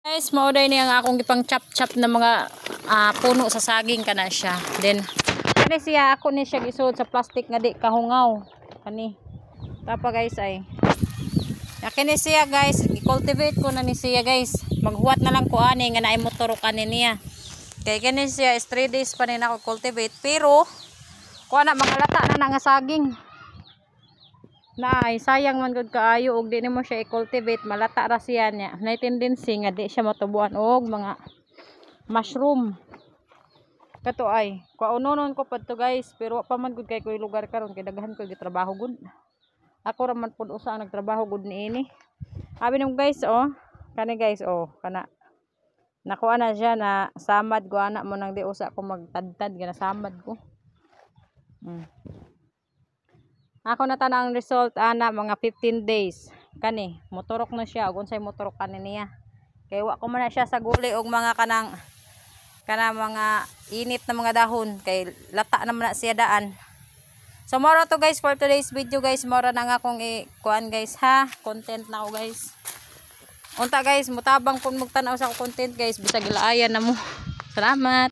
Guys, mauday niya ang akong gipang chop-chop na mga puno sa saging kana siya. Then kani siya ako ni siya gisud sa plastic nga di kahungaw. Kani. Tapa guys ay. Kani siya guys, i-cultivate ko na ni siya guys. Maghuwat na lang ko ani nga naay motor kanin niya. Kay kani siya is 3 days pa rin ako cultivate pero kuha na mga lata na nga saging. Ay sayang man gud kaayo og di nimo siya i-cultivate, malata ra siya niya. Nay tendency nga di siya matubuan og mga mushroom. Kato ay kaunonon ko padto guys, pero pa man gud kay koy lugar karon kay daghan ko gitrabaho gud. Ako ra man pud usa nagtrabaho gud niini. Abi nung guys oh, kani guys oh, kana nakuha na siya na samad ko ana mo nang di usa ko magtadtad gina samad ko. Ako na tanang result ana mga 15 days. Kani, motorok na siya ug unsay motorok kani niya. Kay wa ko man na siya sa guli og mga kanang mga init na mga dahon kay lata naman na siya daan. So mora to guys for today's video guys. Mora na nga akong kuan guys ha. Content na ako guys. Unta guys, mutabang pud mo tan-aw sa content guys bisag ilaayan na mo. Salamat.